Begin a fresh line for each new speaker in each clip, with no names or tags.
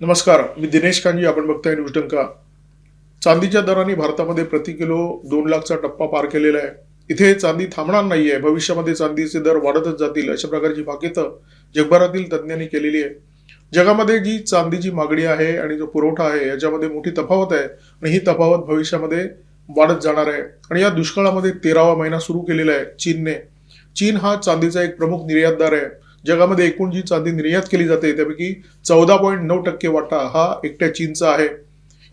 नमस्कार, मी दिनेश कांजी. आपण बघताय न्यूज डंका. चांदीच्या दराने भारतामध्ये प्रति किलो 2 लाखचा टप्पा पार केलेला आहे. इथे चांदी थांबणार नाहीये. भविष्यामध्ये चांदीचे दर वाढतच जातील अशा प्रकारची भाकीतं जगभरातील तज्ज्ञांनी केलेली आहे. जगामध्ये जी चांदीची मागणी आहे आणि जो पुरवठा आहे याच्यामध्ये मोठी तफावत आहे आणि ही तफावत भविष्यामध्ये वाढत जाणार आहे. आणि या दुष्काळामध्ये 13वा महिना सुरू केलेला आहे चीनने. चीन हा चांदीचा एक प्रमुख निर्यातदार आहे. जगामध्ये एकूण जी चांदी निर्यात केली जाते त्यापैकी 14.9% वाटा हा एकट्या चीनचा आहे.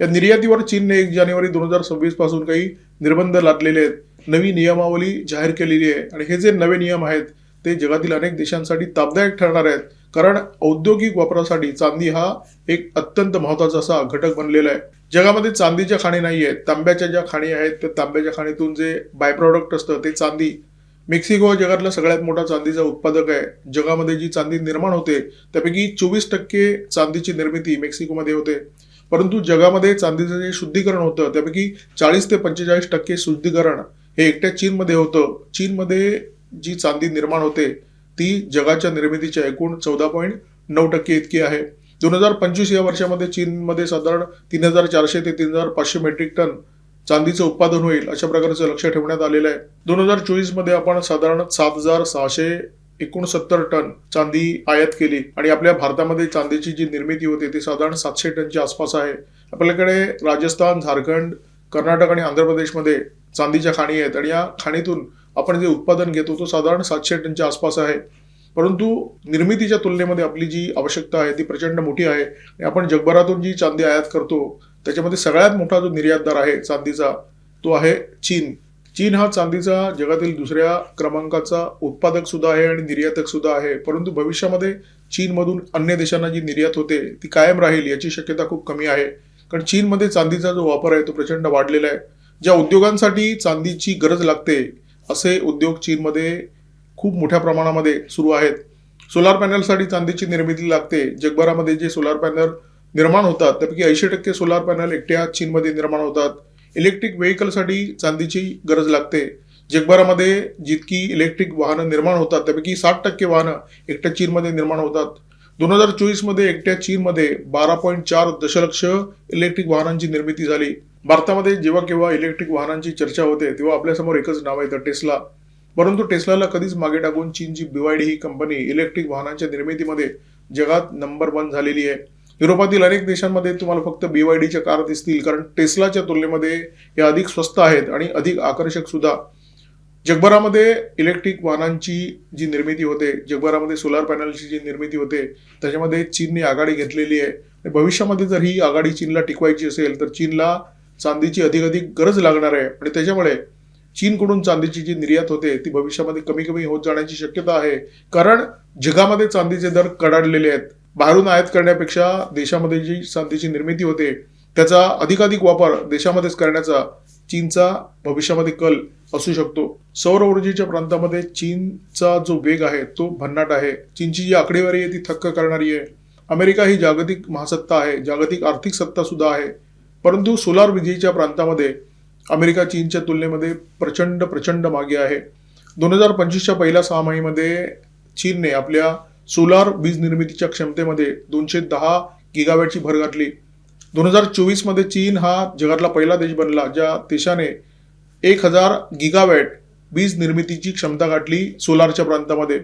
या निर्यातीवर चीनने 1 जानेवारी 2026 पासून काही निर्बंध लादलेले आहेत. नवी नियमावली जाहीर केलेली आहे आणि हे जे नवे नियम आहेत ते जगातील अनेक देशांसाठी तापदायक ठरणार आहेत. कारण औद्योगिक वापरासाठी चांदी हा एक अत्यंत महत्त्वाचा असा घटक बनलेला आहे. जगामध्ये चांदीच्या खाणी नाही आहेत. तांब्याच्या ज्या खाणी आहेत त्या तांब्याच्या खाणीतून जे बाय प्रोडक्ट असतं ते चांदी. मेक्सिको हा जगातला सगळ्यात मोठा चांदीचा उत्पादक आहे. जगामध्ये जी चांदी निर्माण होते त्यापैकी 24% चांदीची निर्मिती मेक्सिकोमध्ये होते. परंतु जगामध्ये चांदीचं जे शुद्धीकरण होतं त्यापैकी 40 ते 45% शुद्धीकरण हे एकट्या चीनमध्ये होतं. चीनमध्ये जी चांदी निर्माण होते ती जगाच्या निर्मितीच्या एकूण 14.9% इतकी आहे. 2025 या वर्षामध्ये चीनमध्ये साधारण 3,400 ते 3,500 मेट्रिक टन चांदीचं उत्पादन होईल अशा प्रकारचं लक्ष ठेवण्यात आलेलं आहे. 2024 मध्ये आपण साधारण 7,669 टन चांदी आयात केली आणि आपल्या भारतामध्ये चांदीची जी निर्मिती होते ती साधारण 700 टनच्या आसपास आहे. आपल्याकडे राजस्थान, झारखंड, कर्नाटक आणि आंध्र प्रदेशमध्ये चांदीच्या खाणी आहेत आणि या खाणीतून आपण जे उत्पादन घेतो तो साधारण 700 टनच्या आसपास आहे. परंतु निर्मितीच्या तुलनेमध्ये आपली जी आवश्यकता आहे ती प्रचंड मोठी आहे आणि आपण जगभरातून जी चांदी आयात करतो त्याच्यामध्ये सगळ्यात मोठा जो निर्यातदार आहे चांदीचा तो आहे चीन. चीन हा चांदीचा जगातील दुसऱ्या क्रमांकाचा उत्पादक सुद्धा आहे आणि निर्यातक सुद्धा आहे. परंतु भविष्यामध्ये चीनमधून अन्य देशांना जी निर्यात होते ती कायम राहील याची शक्यता खूप कमी आहे. कारण चीनमध्ये चांदीचा जो वापर आहे तो प्रचंड वाढलेला आहे. ज्या उद्योगांसाठी चांदीची गरज लागते असे उद्योग चीनमध्ये खूप मोठ्या प्रमाणामध्ये सुरू आहेत. सोलार पॅनलसाठी चांदीची निर्मिती लागते. जगभरामध्ये जे सोलार पॅनल निर्माण होतात त्यापैकी 80% सोलार पॅनल एकट्या चीनमध्ये निर्माण होतात. इलेक्ट्रिक व्हेकलसाठी चांदीची गरज लागते. जगभरामध्ये जितकी इलेक्ट्रिक वाहनं निर्माण होतात त्यापैकी 60% वाहनं एकट्या चीनमध्ये निर्माण होतात. 2024 मध्ये एकट्या चीनमध्ये 12.4 दशलक्ष इलेक्ट्रिक वाहनांची निर्मिती झाली. भारतामध्ये जेव्हा केव्हा इलेक्ट्रिक वाहनांची चर्चा होते तेव्हा आपल्यासमोर एकच नाव येतं, टेस्ला. परंतु टेस्लाला कधीच मागे टाकून चीनची BYD ही कंपनी इलेक्ट्रिक वाहनांच्या निर्मितीमध्ये जगात नंबर 1 झालेली आहे. युरोपातील अनेक देशांमध्ये तुम्हाला फक्त BYDच्या कार दिसतील कारण टेस्लाच्या तुलनेमध्ये या अधिक स्वस्त आहेत आणि अधिक आकर्षक सुद्धा. जगभरामध्ये इलेक्ट्रिक वाहनांची जी निर्मिती होते, जगभरामध्ये सोलार पॅनलची जी निर्मिती होते त्याच्यामध्ये चीनने आघाडी घेतलेली आहे. भविष्यामध्ये जर ही आघाडी चीनला टिकवायची असेल तर चीनला चांदीची अधिक गरज लागणार आहे आणि त्याच्यामुळे चीनकडून चांदीची जी निर्यात होते ती भविष्यामध्ये कमी होत जाण्याची शक्यता आहे. कारण जगामध्ये चांदीचे दर कडाडलेले आहेत. बाहेरून आयात करण्यापेक्षा देशामध्ये जी चांदीची निर्मिती होते त्याचा अधिकाधिक वापर देशामध्येच करण्याचा चीनचा भविष्यामध्ये कल असू शकतो. सौर ऊर्जेच्या प्रांतामध्ये चीनचा जो वेग आहे तो भन्नाट आहे. चीनची जी आकडेवारी आहे ती थक्क करणारी आहे. अमेरिका ही जागतिक महासत्ता आहे, जागतिक आर्थिक सत्ता सुद्धा आहे. परंतु सोलार विजेच्या प्रांतामध्ये अमेरिका चीनच्या तुलनेमध्ये प्रचंड मागे आहे. 2025च्या पहिल्या 6 महिन्यामध्ये चीनने आपल्या सोलार वीज निर्मितीच्या क्षमतेमध्ये 210 गिगावॅटची भर घातली. 2024 मध्ये चीन हा जगातला पहिला देश बनला ज्या देशाने 1000 गिगावॅट वीज निर्मितीची क्षमता गाठली सोलारच्या प्रांतामध्ये.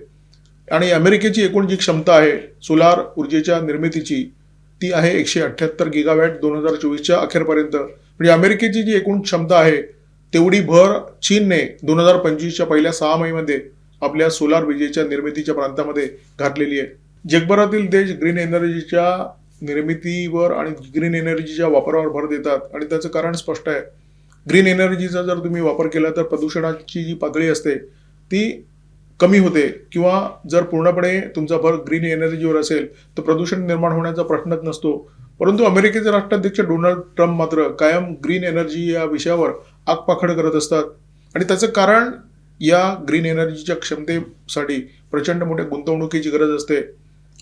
आणि अमेरिकेची एकूण जी क्षमता आहे सोलार ऊर्जेच्या निर्मितीची ती आहे 178 गिगावॅट 2024च्या अखेरपर्यंत. म्हणजे अमेरिकेची जी एकूण क्षमता आहे तेवढी भर चीनने 2025च्या पहिल्या 6 महिन्यामध्ये आपल्या सोलार विजेच्या निर्मितीच्या प्रांतामध्ये घातलेली आहे. जगभरातील देश ग्रीन एनर्जीच्या निर्मितीवर आणि ग्रीन एनर्जीच्या वापरावर भर देतात आणि त्याचं कारण स्पष्ट आहे. ग्रीन एनर्जीचा जर तुम्ही वापर केला तर प्रदूषणाची जी पातळी असते ती कमी होते किंवा जर पूर्णपणे तुमचा भर ग्रीन एनर्जीवर असेल तर प्रदूषण निर्माण होण्याचा प्रश्नच नसतो. परंतु अमेरिकेचे राष्ट्राध्यक्ष डोनाल्ड ट्रम्प मात्र कायम ग्रीन एनर्जी या विषयावर आगपाखड करत असतात आणि त्याचं कारण या ग्रीन एनर्जीच्या क्षमतेसाठी प्रचंड मोठ्या गुंतवणुकीची गरज असते.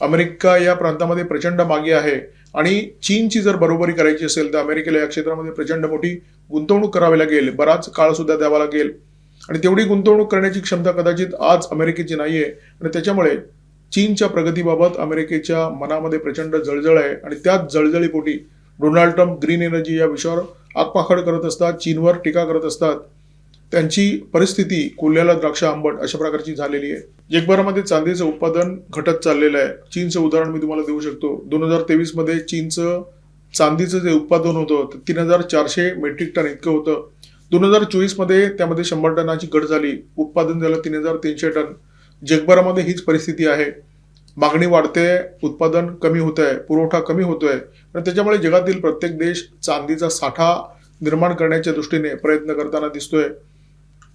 अमेरिका या प्रांतामध्ये प्रचंड मागे आहे आणि चीनची जर बरोबरी करायची असेल तर अमेरिकेला या क्षेत्रामध्ये प्रचंड मोठी गुंतवणूक करावी लागेल, बराच काळ सुद्धा द्यावा लागेल आणि तेवढी गुंतवणूक करण्याची क्षमता कदाचित आज अमेरिकेची नाहीये आणि त्याच्यामुळे चीनच्या प्रगतीबाबत अमेरिकेच्या मनामध्ये प्रचंड जळजळ आहे आणि त्याच जळजळीपोटी डोनाल्ड ट्रम्प ग्रीन एनर्जी या विषयावर आगपाखड करत असतात, चीनवर टीका करत असतात. त्यांची परिस्थिती कोल्ह्याला द्राक्ष आंबट अशा प्रकारची झालेली आहे. जगभरामध्ये चांदीचं उत्पादन घटत चाललेलं आहे. चीनचं उदाहरण मी तुम्हाला देऊ शकतो. 2023 मध्ये चीनचं चांदीचं जे उत्पादन होतं ते 3,400 मेट्रिक टन इतकं होतं. 2024 मध्ये त्यामध्ये 100 टनाची घट झाली. उत्पादन झालं 3,300 टन. जगभरामध्ये हीच परिस्थिती आहे. मागणी वाढते, उत्पादन कमी होत आहे, पुरवठा कमी होतोय आणि त्याच्यामुळे जगातील प्रत्येक देश चांदीचा साठा निर्माण करण्याच्या दृष्टीने प्रयत्न करताना दिसतोय.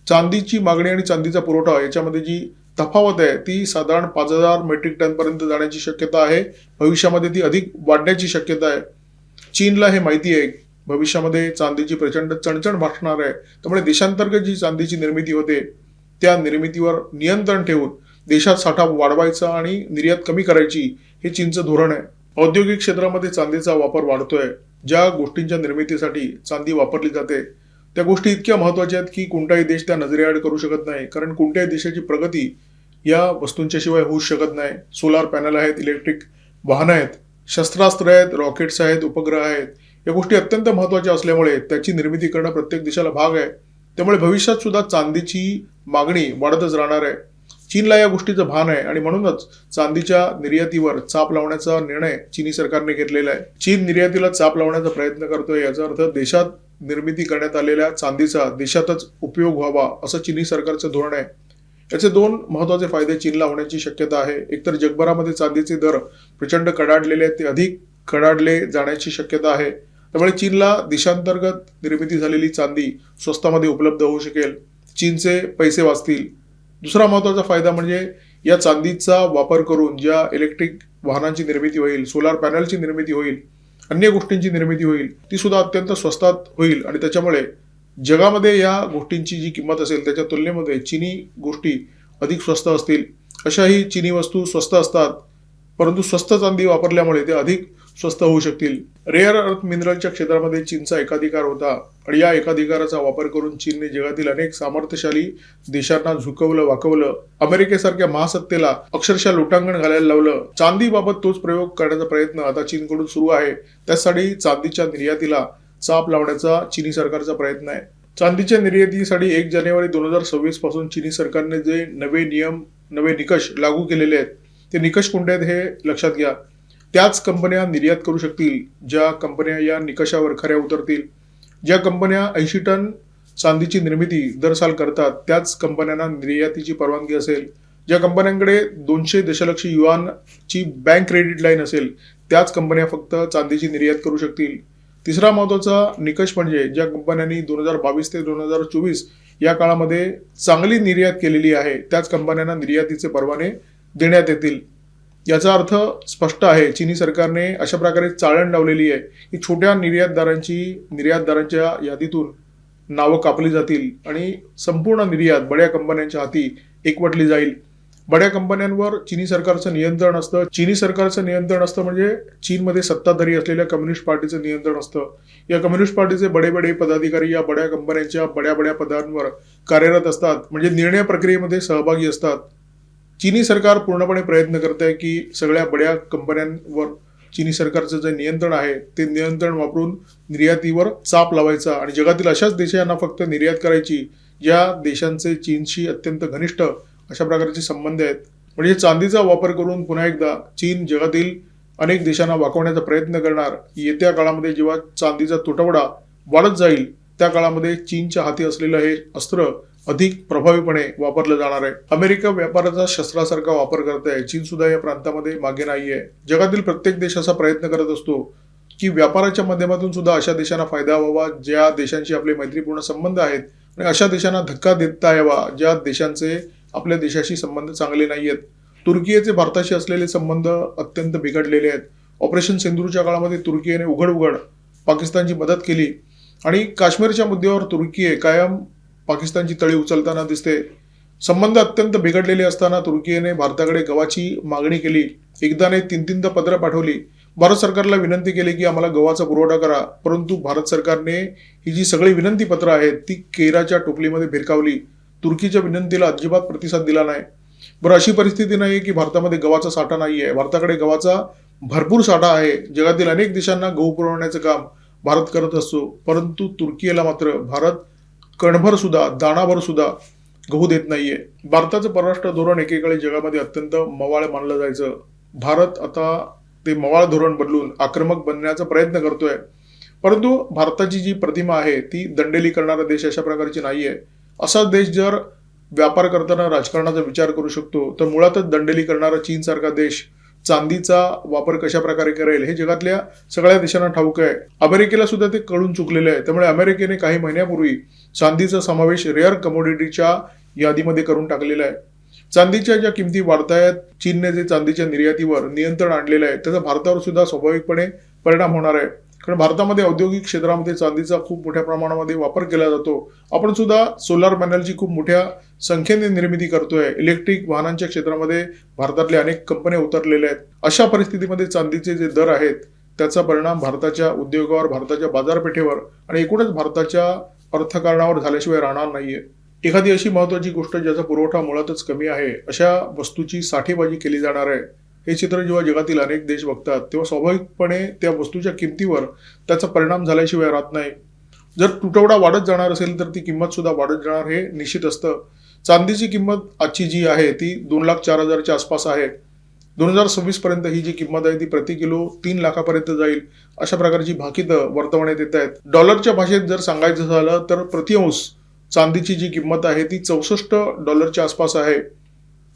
चांदीची मागणी आणि चांदीचा पुरवठा याच्यामध्ये जी तफावत आहे ती साधारण 5,000 मेट्रिक टन पर्यंत जाण्याची शक्यता आहे. भविष्यामध्ये ती अधिक वाढण्याची शक्यता आहे. चीनला हे माहिती आहे भविष्यामध्ये चांदीची प्रचंड चणचण भासणार आहे. त्यामुळे देशांतर्गत जी चांदीची निर्मिती होते त्या निर्मितीवर नियंत्रण ठेवून देशात साठा वाढवायचा आणि निर्यात कमी करायची हे चीनचं धोरण आहे. औद्योगिक क्षेत्रामध्ये चांदीचा वापर वाढतोय. ज्या गोष्टींच्या निर्मितीसाठी चांदी वापरली जाते त्या गोष्टी इतक्या महत्वाच्या आहेत की कोणताही देश त्या नजरेआड करू शकत नाही, कारण कोणत्याही देशाची प्रगती या वस्तूंच्या शिवाय होऊ शकत नाही. सोलार पॅनल आहेत, इलेक्ट्रिक वाहनं आहेत, शस्त्रास्त्र आहेत, रॉकेट्स आहेत, उपग्रह आहेत. या गोष्टी अत्यंत महत्वाच्या असल्यामुळे त्याची निर्मिती करणं प्रत्येक देशाला भाग आहे. त्यामुळे भविष्यात सुद्धा चांदीची मागणी वाढतच राहणार आहे. चीनला या गोष्टीचं भान आहे आणि म्हणूनच चांदीच्या निर्यातीवर चाप लावण्याचा निर्णय चीनी सरकारने घेतलेला आहे. चीन निर्यातीला चाप लावण्याचा प्रयत्न करतोय, याचा अर्थ देशात निर्मिती करण्यात आलेल्या चांदीचा देशातच उपयोग व्हावा असं चीनी सरकारचं धोरण आहे. याचे 2 महत्वाचे फायदे चीनला होण्याची शक्यता आहे. एकतर जगभरामध्ये चांदीचे दर प्रचंड कडाडलेले आहेत, ते अधिक कडाडले जाण्याची शक्यता आहे. त्यामुळे चीनला देशांतर्गत निर्मिती झालेली चांदी स्वस्तामध्ये उपलब्ध होऊ शकेल. चीनचे पैसे वाचतील. दुसरा महत्वाचा फायदा म्हणजे या चांदीचा वापर करून ज्या इलेक्ट्रिक वाहनांची निर्मिती होईल, सोलार पॅनलची निर्मिती होईल, अन्य गोष्टींची निर्मिती होईल, ती सुद्धा अत्यंत स्वस्तात होईल आणि त्याच्यामुळे जगामध्ये या गोष्टींची जी किंमत असेल त्याच्या तुलनेमध्ये चीनी गोष्टी अधिक स्वस्त असतील. अशाही चीनी वस्तू स्वस्त असतात, परंतु स्वस्त चांदी वापरल्यामुळे ते अधिक स्वस्त होऊ शकतील. रेअर अर्थ मिनरलच्या क्षेत्रामध्ये चीनचा एकाधिकार होता आणि या एकाधिकाराचा वापर करून चीनने जगातील अनेक सामर्थ्यशाली देशांना झुकवलं वाकवलं. अमेरिकेसारख्या महासत्तेला अक्षरशः लोटांगण घालायला लावलं. चांदीबाबत तोच प्रयोग करण्याचा प्रयत्न आता चीनकडून सुरू आहे. त्यासाठी चांदीच्या निर्यातीला चाप लावण्याचा चीनी सरकारचा प्रयत्न आहे. चांदीच्या निर्यातीसाठी 1 जानेवारी 2026 पासून चीनी सरकारने जे नवे नियम, नवे निकष लागू केलेले आहेत ते निकष कोणते आहेत हे लक्षात घ्या. त्याच कंपन्या निर्यात करू शकतील ज्या कंपन्या या निकषावर खऱ्या उतरतील. ज्या कंपन्या 80 टन चांदीची निर्मिती दर साल करतात त्याच कंपन्यांना निर्यातीची परवानगी असेल. ज्या कंपन्यांकडे 200 दशलक्ष युआनची बँक क्रेडिट लाईन असेल त्याच कंपन्या फक्त चांदीची निर्यात करू शकतील. तिसरा महत्त्वाचा निकष म्हणजे ज्या कंपन्यांनी 2022 ते 2024 या काळामध्ये चांगली निर्यात केलेली आहे त्याच कंपन्यांना निर्यातीचे परवाने देण्यात येतील. याचा अर्थ स्पष्ट आहे. चीनी सरकारने अशा प्रकारे चाळण लावलेली आहे की छोट्या निर्यातदारांच्या यादीतून नावं कापली जातील आणि संपूर्ण निर्यात बड्या कंपन्यांच्या हाती एकवटली जाईल. बड्या कंपन्यांवर चीनी सरकारचं नियंत्रण असतं. चीनी सरकारचं नियंत्रण असतं म्हणजे चीनमध्ये सत्ताधारी असलेल्या कम्युनिस्ट पार्टीचं नियंत्रण असतं. या कम्युनिस्ट पार्टीचे बडे पदाधिकारी या बड्या कंपन्यांच्या बड्या पदांवर कार्यरत असतात, म्हणजे निर्णय प्रक्रियेमध्ये सहभागी असतात. चीनी सरकार पूर्णपणे प्रयत्न करत आहे की सगळ्या बड्या कंपन्यांवर चीनी सरकारचं जे नियंत्रण आहे ते नियंत्रण वापरून निर्यातीवर चाप लावायचा आणि जगातील अशाच देशांना फक्त निर्यात करायची ज्या देशांचे चीनशी अत्यंत घनिष्ठ अशा प्रकारचे संबंध आहेत. म्हणजे चांदीचा वापर करून पुन्हा एकदा चीन जगातील अनेक देशांना वाकवण्याचा प्रयत्न करणार. येत्या काळामध्ये जेव्हा चांदीचा तुटवडा वाढत जाईल त्या काळामध्ये चीनच्या हाती असलेलं हे अस्त्र अधिक प्रभावीपणे वापरलं जाणार आहे. अमेरिका व्यापाराचा शस्त्रासारखा वापर करत आहे. चीन सुद्धा या प्रांतामध्ये मागे नाहीये. जगातील प्रत्येक देश असा प्रयत्न करत असतो की व्यापाराच्या माध्यमातून सुद्धा अशा देशांना फायदा व्हावा ज्या देशांशी आपले मैत्रीपूर्ण संबंध आहेत आणि अशा देशांना धक्का देता यावा ज्या देशांचे आपल्या देशाशी संबंध चांगले नाहीयेत. तुर्कीचे भारताशी असलेले संबंध अत्यंत बिघडलेले आहेत. ऑपरेशन सिंधूरच्या काळामध्ये तुर्कीने उघड पाकिस्तानची मदत केली आणि काश्मीरच्या मुद्द्यावर तुर्की कायम पाकिस्तानची तळी उचलताना दिसते. संबंध अत्यंत बिघडलेले असताना तुर्कीने भारताकडे गव्हाची मागणी केली. एकदा नाही 3-3दा पत्र पाठवली. भारत सरकारला विनंती केली की आम्हाला गव्हाचा पुरवठा करा, परंतु भारत सरकारने ही जी सगळी विनंती पत्र आहेत ती केराच्या टोपलीमध्ये भिरकावली. तुर्कीच्या विनंतीला अजिबात प्रतिसाद दिला नाही. बरं, अशी परिस्थिती नाही की भारतामध्ये गव्हाचा साठा नाही आहे. भारताकडे गव्हाचा भरपूर साठा आहे. जगातील अनेक देशांना गहू पुरवण्याचं काम भारत करत असतो, परंतु तुर्कीला मात्र भारत कणभर सुद्धा, दाणाभर सुद्धा गहू देत नाहीये. भारताचं परराष्ट्र धोरण एकेकाळी जगामध्ये अत्यंत मवाळ मानलं जायचं. भारत आता ते मवाळ धोरण बदलून आक्रमक बनण्याचा प्रयत्न करतोय. परंतु भारताची जी प्रतिमा आहे ती दंडेली करणारा देश अशा प्रकारची नाहीये. असा देश जर व्यापार करताना राजकारणाचा विचार करू शकतो, तर मुळातच दंडेली करणारा चीनसारखा देश चांदीचा वापर कशा प्रकारे करेल हे जगातल्या सगळ्या देशांना ठाऊक आहे. अमेरिकेला सुद्धा ते कळून चुकलेले आहे. त्यामुळे अमेरिकेने काही महिन्यापूर्वी चांदीचा समावेश रेअर कमोडिटीच्या यादीमध्ये करून टाकलेला आहे. चांदीच्या ज्या किमती वाढतायत, चीनने जे चांदीच्या निर्यातीवर नियंत्रण आणलेलं आहे त्याचा भारतावर सुद्धा स्वाभाविकपणे परिणाम होणार आहे. कारण भारतामध्ये औद्योगिक क्षेत्रामध्ये चांदीचा खूप मोठ्या प्रमाणामध्ये वापर केला जातो. आपण सुद्धा सोलार पॅनलची खूप मोठ्या संख्येने निर्मिती करतोय. इलेक्ट्रिक वाहनांच्या क्षेत्रामध्ये भारतातल्या अनेक कंपन्या उतरलेल्या आहेत. अशा परिस्थितीमध्ये चांदीचे जे दर आहेत त्याचा परिणाम भारताच्या उद्योगावर, भारताच्या बाजारपेठेवर आणि एकूणच भारताच्या अर्थकारणावर झाल्याशिवाय राहणार नाहीये. एखादी अशी महत्वाची गोष्ट ज्याचा पुरवठा मुळातच कमी आहे अशा वस्तूची साठेबाजी केली जाणार आहे, हे चित्र जेव्हा जगातील अनेक देश बघतात तेव्हा स्वाभाविकपणे त्या वस्तूच्या किमतीवर त्याचा परिणाम झाल्याशिवाय राहत नाही. जर तुटवडा वाढत जाणार असेल तर ती किंमत सुद्धा वाढत जाणार हे निश्चित असतं. चांदीची किंमत आजची जी आहे ती 2,04,000च्या आसपास आहे. 2026 पर्यंत ही जी किंमत आहे ती प्रति किलो 3 लाखापर्यंत जाईल अशा प्रकारची भाकीतं वर्तवण्यात येत आहेत. डॉलरच्या भाषेत जर सांगायचं झालं तर प्रति अंश चांदीची जी किंमत आहे ती $64 आसपास आहे.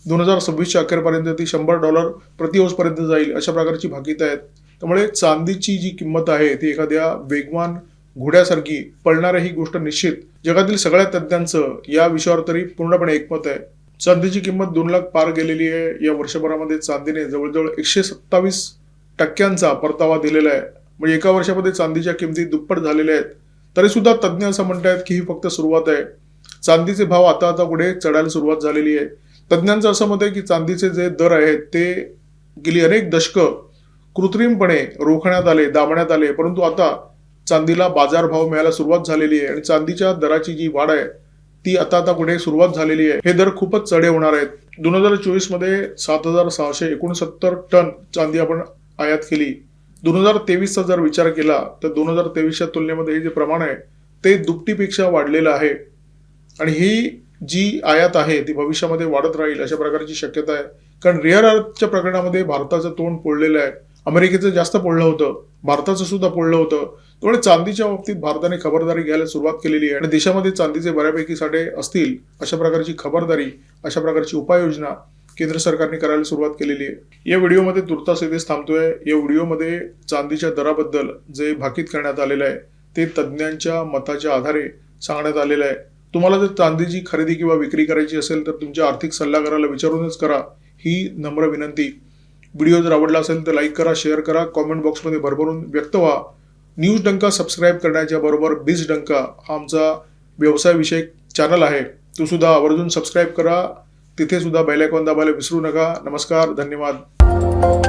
2026च्या अखेरपर्यंत ती $100 प्रति अंश पर्यंत जाईल अशा प्रकारची भाकीतं आहेत. त्यामुळे चांदीची जी किंमत आहे ती एखाद्या वेगवान घोड्यासारखी पळणार ही गोष्ट निश्चित. जगातील सगळ्या तज्ज्ञांचं या विषयावर तरी पूर्णपणे एकमत आहे. चांदीची किंमत 2 लाख पार गेलेली आहे. या वर्षभरामध्ये चांदीने जवळजवळ 127% परतावा दिलेला आहे. म्हणजे एका वर्षामध्ये चांदीच्या किमती दुप्पट झालेल्या आहेत. तरी सुद्धा तज्ज्ञ असं म्हणतात की ही फक्त सुरुवात आहे. चांदीचे भाव आता पुढे चढायला सुरुवात झालेली आहे. तज्ज्ञांचं असं मत आहे की चांदीचे जे दर आहेत ते गेली अनेक दशकं कृत्रिमपणे रोखण्यात आले, दाबण्यात आले, परंतु आता चांदीला बाजारभाव मिळायला सुरुवात झालेली आहे आणि चांदीच्या दराची जी वाढ आहे ती आता पुढे सुरुवात झालेली आहे. हे दर खूपच चढे होणार आहेत. 2024 मध्ये 7,669 टन चांदी आपण आयात केली. 2023चा जर विचार केला तर 2023च्या तुलनेमध्ये हे जे प्रमाण आहे ते दुपटीपेक्षा वाढलेलं आहे आणि ही जी आयात आहे ती भविष्यामध्ये वाढत राहील अशा प्रकारची शक्यता आहे. कारण रेअर अर्थच्या प्रकरणामध्ये भारताचं तोंड पोळलेलं आहे. अमेरिकेचं जास्त पोळलं होतं, भारताचं सुद्धा पोळलं होतं. त्यामुळे चांदीच्या बाबतीत भारताने खबरदारी घ्यायला सुरुवात केलेली आहे आणि देशामध्ये चांदीचे बऱ्यापैकी साठे असतील अशा प्रकारची खबरदारी, अशा प्रकारची उपाययोजना केंद्र सरकारने करायला सुरुवात केलेली आहे. या व्हिडिओमध्ये तुर्तास इथेच थांबतोय. या व्हिडिओमध्ये चांदीच्या दराबद्दल जे भाकीत करण्यात आलेलं आहे ते तज्ज्ञांच्या मताच्या आधारे सांगण्यात आलेलं आहे. तुम्हाला जर चांदीची खरेदी किंवा विक्री करायची असेल तर तुमच्या आर्थिक सल्लागाराला विचारूनच करा, ही नम्र विनंती. व्हिडिओ जर आवडला असेल तर लाईक करा, शेअर करा, कॉमेंट बॉक्समध्ये भरभरून व्यक्त व्हा. न्यूज डंका सबस्क्राईब करण्याच्या बरोबर बीज डंका हा आमचा व्यवसायविषयक चॅनल आहे, तो सुद्धा आवर्जून सबस्क्राईब करा. तिथे सुद्धा बेल आयकॉन दाबायला विसरू नका. नमस्कार, धन्यवाद.